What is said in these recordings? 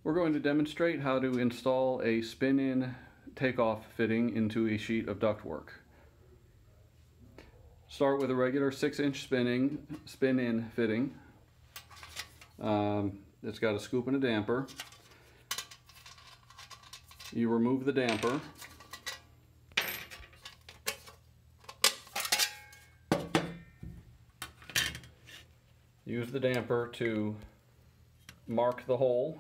We're going to demonstrate how to install a spin-in takeoff fitting into a sheet of ductwork. Start with a regular 6-inch spin-in fitting. It's got a scoop and a damper. You remove the damper. Use the damper to mark the hole.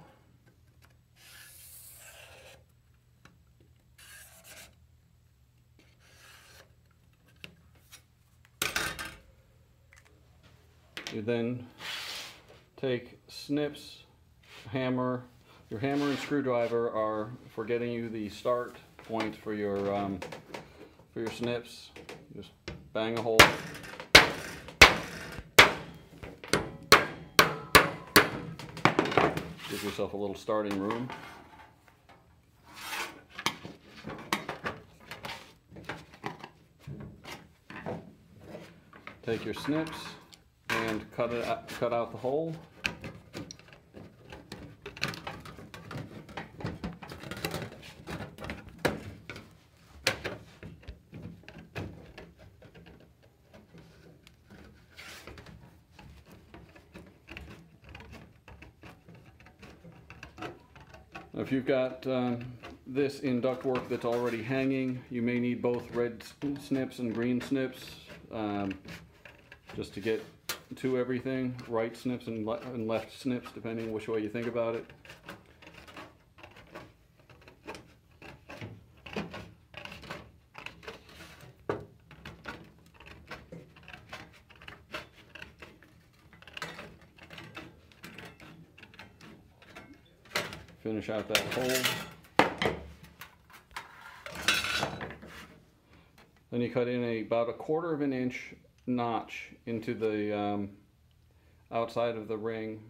You then take snips, hammer. Your hammer and screwdriver are for getting you the start point for your snips. Just bang a hole. Give yourself a little starting room. Take your snips and cut out the hole. If you've got this in ductwork that's already hanging, you may need both red snips and green snips just to get to everything. Right snips and left snips, depending which way you think about it. Finish out that hole. Then you cut in about a 1/4 of an inch notch into the outside of the ring.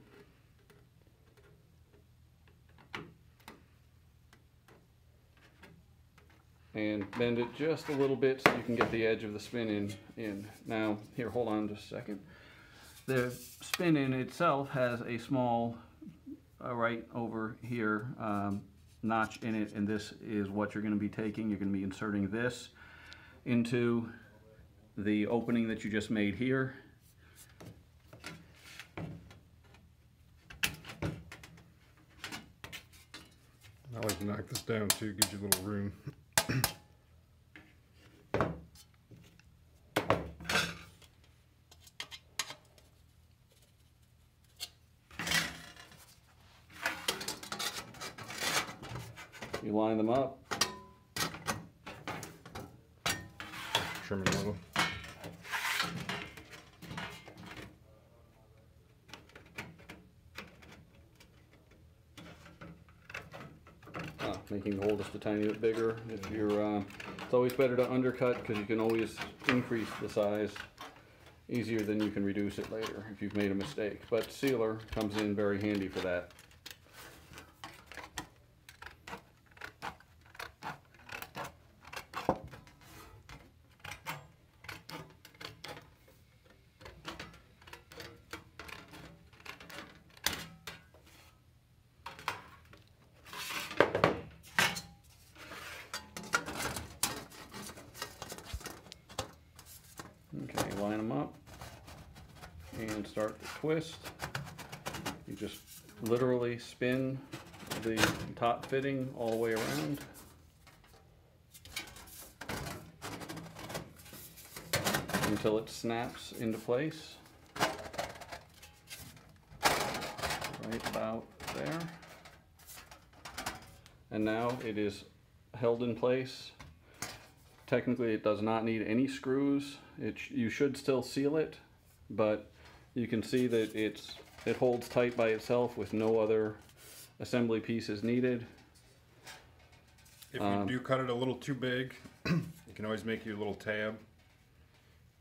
And bend it just a little bit so you can get the edge of the spin in. Now, here, hold on just a second. The spin-in itself has a small right over here notch in it, and this is what you're going to be taking. You're going to be inserting this into the opening that you just made here. I like to knock this down too, gives you a little room. You line them up. Trim it a little. Making the hole just a tiny bit bigger. If you're, it's always better to undercut because you can always increase the size easier than you can reduce it later if you've made a mistake. But sealer comes in very handy for that. Okay, line them up and start the twist. You just literally spin the top fitting all the way around. Until it snaps into place. Right about there. And now it is held in place. Technically, it does not need any screws. You should still seal it, but you can see that it holds tight by itself with no other assembly pieces needed. If you do cut it a little too big, you can always make your little tab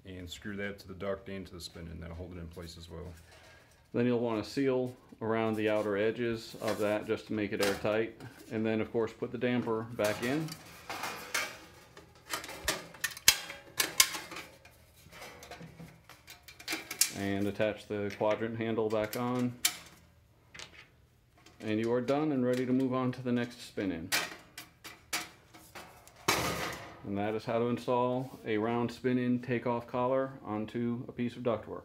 and screw that to the duct and to the spin-in. That'll hold it in place as well. Then you'll want to seal around the outer edges of that just to make it airtight. And then, of course, put the damper back in. And attach the quadrant handle back on. And you are done and ready to move on to the next spin-in. And that is how to install a round spin-in takeoff collar onto a piece of ductwork.